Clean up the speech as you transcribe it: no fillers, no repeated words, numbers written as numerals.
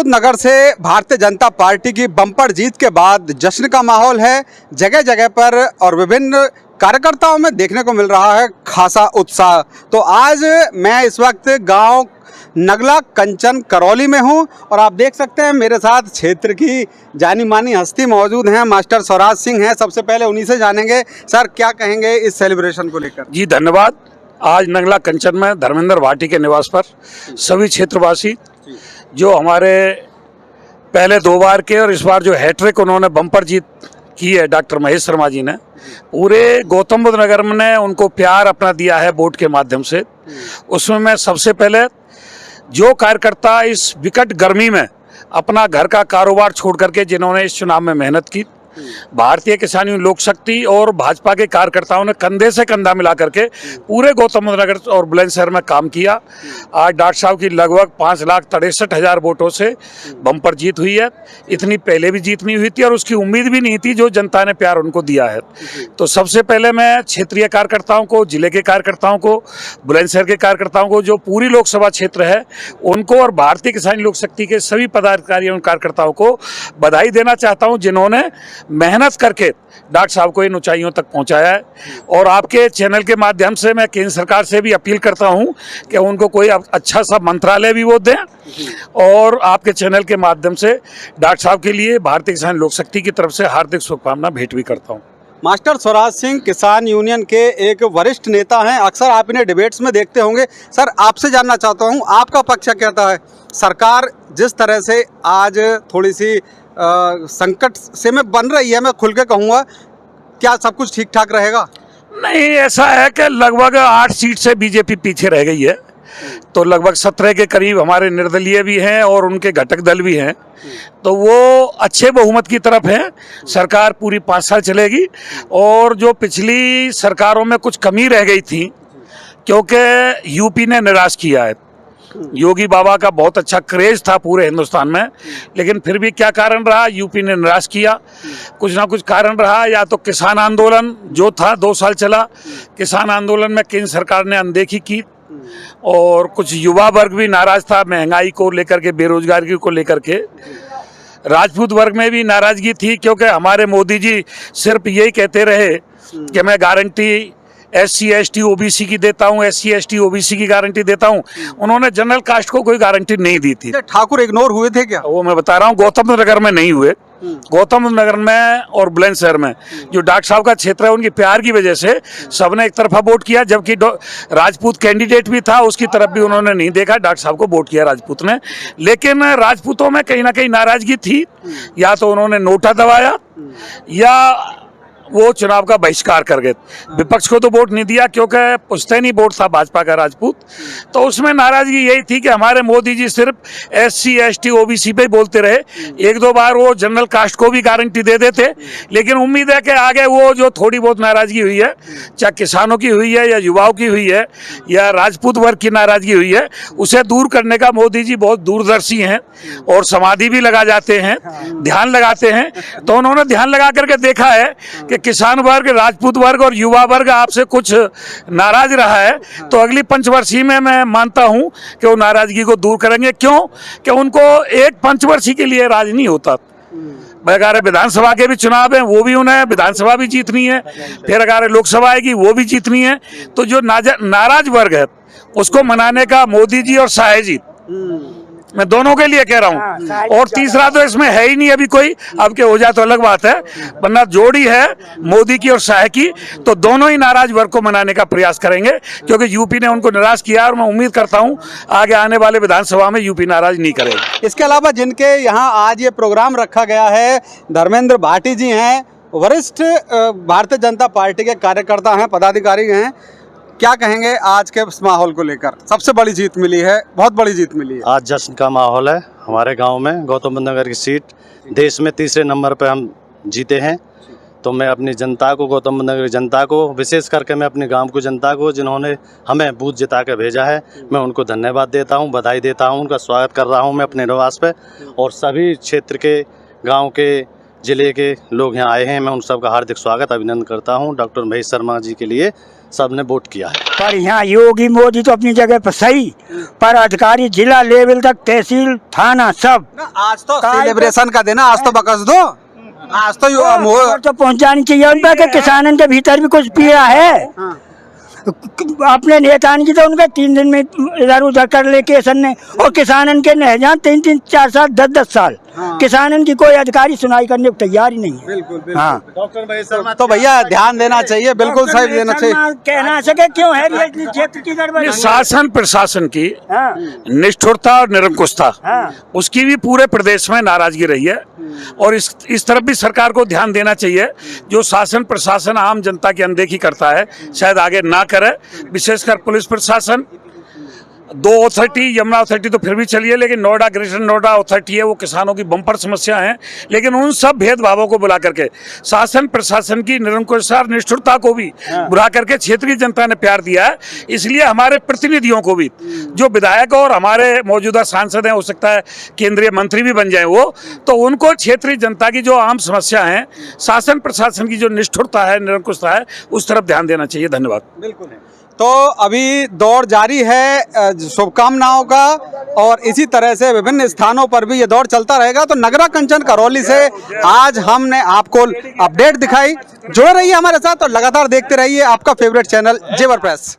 नगर से भारतीय जनता पार्टी की बम्पर जीत के बाद जश्न का माहौल है जगह जगह पर और विभिन्न कार्यकर्ताओं में देखने को मिल रहा है खासा उत्साह। तो आज मैं इस वक्त गांव नगला कंचन करौली में हूं और आप देख सकते हैं मेरे साथ क्षेत्र की जानी मानी हस्ती मौजूद हैं। मास्टर स्वराज सिंह हैं। सबसे पहले उन्हीं से जानेंगे, सर क्या कहेंगे इस सेलिब्रेशन को लेकर। जी धन्यवाद। आज नगला कंचन में धर्मेंद्र भाटी के निवास पर सभी क्षेत्रवासी जो हमारे पहले 2 बार के और इस बार जो हैट्रिक उन्होंने बम्पर जीत की है डॉक्टर महेश शर्मा जी ने, पूरे गौतम बुद्ध नगर में उनको प्यार अपना दिया है वोट के माध्यम से। उसमें मैं सबसे पहले जो कार्यकर्ता इस विकट गर्मी में अपना घर का कारोबार छोड़ करके जिन्होंने इस चुनाव में मेहनत की, भारतीय किसान यूनियन लोक शक्ति और भाजपा के कार्यकर्ताओं ने कंधे से कंधा मिला करके पूरे गौतम बुद्ध नगर और बुलंदशहर में काम किया। आज डॉक्टर साहब की लगभग 5,63,000 वोटों से बम्पर जीत हुई है। इतनी पहले भी जीत नहीं हुई थी और उसकी उम्मीद भी नहीं थी जो जनता ने प्यार उनको दिया है। तो सबसे पहले मैं क्षेत्रीय कार्यकर्ताओं को, जिले के कार्यकर्ताओं को, बुलंदशहर के कार्यकर्ताओं को, जो पूरी लोकसभा क्षेत्र है उनको और भारतीय किसान लोक शक्ति के सभी पदाधिकारियों और कार्यकर्ताओं को बधाई देना चाहता हूँ जिन्होंने मेहनत करके डॉक्टर साहब को इन ऊंचाइयों तक पहुंचाया है। और आपके चैनल के माध्यम से मैं केंद्र सरकार से भी अपील करता हूं कि उनको कोई अच्छा सा मंत्रालय भी वो दें और आपके चैनल के माध्यम से डॉक्टर साहब के लिए भारतीय किसान लोक शक्ति की तरफ से हार्दिक शुभकामना भेंट भी करता हूं। मास्टर स्वराज सिंह किसान यूनियन के एक वरिष्ठ नेता हैं। अक्सर आप इन्हें डिबेट्स में देखते होंगे। सर आपसे जानना चाहता हूं आपका पक्ष कहता है सरकार जिस तरह से आज थोड़ी सी संकट से में बन रही है, मैं खुल के कहूँगा, क्या सब कुछ ठीक ठाक रहेगा? नहीं, ऐसा है कि लगभग 8 सीट से बीजेपी पीछे रह गई है। तो लगभग 17 के करीब हमारे निर्दलीय भी हैं और उनके घटक दल भी हैं। तो वो अच्छे बहुमत की तरफ है। सरकार पूरी 5 साल चलेगी और जो पिछली सरकारों में कुछ कमी रह गई थी क्योंकि यूपी ने निराश किया है। योगी बाबा का बहुत अच्छा क्रेज था पूरे हिंदुस्तान में, लेकिन फिर भी क्या कारण रहा, यूपी ने निराश किया। कुछ ना कुछ कारण रहा, या तो किसान आंदोलन जो था 2 साल चला, किसान आंदोलन में केंद्र सरकार ने अनदेखी की और कुछ युवा वर्ग भी नाराज था महंगाई को लेकर के, बेरोजगारी को लेकर के। राजपूत वर्ग में भी नाराजगी थी क्योंकि हमारे मोदी जी सिर्फ यही कहते रहे कि मैं गारंटी SC ST OBC की देता हूँ, SC ST OBC की गारंटी देता हूँ। उन्होंने जनरल कास्ट को कोई गारंटी नहीं दी थी। ठाकुर इग्नोर हुए थे क्या? वो मैं बता रहा हूँ, गौतम बुद्ध नगर में नहीं हुए। गौतम बुद्ध नगर में और बुलंदशहर में जो डॉक्टर साहब का क्षेत्र है उनकी प्यार की वजह से सबने एक तरफा वोट किया, जबकि राजपूत कैंडिडेट भी था उसकी तरफ भी उन्होंने नहीं देखा, डॉक्टर साहब को वोट किया राजपूत ने। लेकिन राजपूतों में कहीं ना कहीं नाराजगी थी, या तो उन्होंने नोटा दबाया या वो चुनाव का बहिष्कार कर गए। विपक्ष को तो वोट नहीं दिया क्योंकि पुश्तैनी वोट था भाजपा का राजपूत। तो उसमें नाराजगी यही थी कि हमारे मोदी जी सिर्फ SC ST OBC पे बोलते रहे। 1-2 बार वो जनरल कास्ट को भी गारंटी दे देते, लेकिन उम्मीद है कि आगे वो जो थोड़ी बहुत नाराजगी हुई है, चाहे किसानों की हुई है या युवाओं की हुई है या राजपूत वर्ग की नाराजगी हुई है, उसे दूर करने का मोदी जी बहुत दूरदर्शी हैं और समाधि भी लगा जाते हैं, ध्यान लगाते हैं। तो उन्होंने ध्यान लगा करके देखा है कि किसान वर्ग, राजपूत वर्ग और युवा वर्ग आपसे कुछ नाराज रहा है, तो अगली पंचवर्षीय में मैं मानता हूं कि वो नाराजगी को दूर करेंगे। क्यों कि उनको एक पंचवर्षीय के लिए राज नहीं होता। अगर विधानसभा के भी चुनाव हैं वो भी उन्हें विधानसभा भी जीतनी है, फिर अगर लोकसभा आएगी वो भी जीतनी है। तो जो नाराज वर्ग है उसको मनाने का मोदी जी और शाह जी, मैं दोनों के लिए कह रहा हूँ। और तीसरा तो इसमें है ही नहीं अभी कोई, अब के हो जाए तो अलग बात है, वरना जोड़ी है मोदी की और शाह की, तो दोनों ही नाराज वर्ग को मनाने का प्रयास करेंगे क्योंकि यूपी ने उनको निराश किया और मैं उम्मीद करता हूँ आगे आने वाले विधानसभा में यूपी नाराज नहीं करेगा। इसके अलावा जिनके यहाँ आज ये प्रोग्राम रखा गया है, धर्मेंद्र भाटी जी हैं, वरिष्ठ भारतीय जनता पार्टी के कार्यकर्ता हैं, पदाधिकारी हैं। क्या कहेंगे आज के इस माहौल को लेकर? सबसे बड़ी जीत मिली है, बहुत बड़ी जीत मिली है। आज जश्न का माहौल है हमारे गांव में। गौतम बुद्ध नगर की सीट देश में 3रे नंबर पे हम जीते हैं। तो मैं अपनी जनता को, गौतम बुद्ध नगर की जनता को, विशेष करके मैं अपने गांव की जनता को जिन्होंने हमें बूथ जिता के भेजा है, मैं उनको धन्यवाद देता हूं, बधाई देता हूं, उनका स्वागत कर रहा हूं मैं अपने निवास पे। और सभी क्षेत्र के, गाँव के जिले के लोग यहाँ आए हैं, मैं उन सबका हार्दिक स्वागत अभिनंदन करता हूँ। डॉक्टर महेश शर्मा जी के लिए सबने वोट किया है। पर यहाँ योगी मोदी तो अपनी जगह पर सही, पर अधिकारी जिला लेवल तक, तहसील, थाना सब आज तो सेलिब्रेशन का दिन है, आज तो बकस दो, आज तो और तो पहुँचानी चाहिए उन पर कि किसानन के भीतर भी कुछ पीड़ा है। अपने नेता की तो उनका 3 दिन में इधर उधर कर ले केसन ने, और किसानन के न जहाँ 3-3, 4 साल, 10-10 साल किसानन की कोई अधिकारी सुनाई करने को तैयार ही नहीं है। बिल्कुल। हाँ, डॉक्टर महेश शर्मा तो भैया ध्यान देना चाहिए, बिल्कुल सही देना चाहिए। कहना सके क्यों है ये इतनी क्षेत्र की गड़बड़ी? शासन प्रशासन की हाँ, निष्ठुरता और निरंकुशता, हाँ। उसकी भी पूरे प्रदेश में नाराजगी रही है। और इस तरफ भी सरकार को ध्यान देना चाहिए। जो शासन प्रशासन आम जनता की अनदेखी करता है, शायद आगे ना करे। विशेषकर पुलिस प्रशासन, 2 अथॉरिटी, यमुना अथॉरिटी तो फिर भी चलिए, लेकिन नोएडा, ग्रेटर नोएडा अथॉरिटी है, वो किसानों की बम्पर समस्या है। लेकिन उन सब भेदभावों को बुला करके, शासन प्रशासन की निरंकुशता और निष्ठुरता को भी बुला करके क्षेत्रीय जनता ने प्यार दिया है। इसलिए हमारे प्रतिनिधियों को भी, जो विधायक और हमारे मौजूदा सांसद हैं, हो सकता है केंद्रीय मंत्री भी बन जाए वो, तो उनको क्षेत्रीय जनता की जो आम समस्या है, शासन प्रशासन की जो निष्ठुरता है, निरंकुशता है, उस तरफ ध्यान देना चाहिए। धन्यवाद। बिल्कुल। तो अभी दौड़ जारी है शुभकामनाओं का, और इसी तरह से विभिन्न स्थानों पर भी ये दौड़ चलता रहेगा। तो नगरा कंचन करौली से आज हमने आपको अपडेट दिखाई। जुड़े रहिए हमारे साथ और लगातार देखते रहिए आपका फेवरेट चैनल जेवर प्रेस।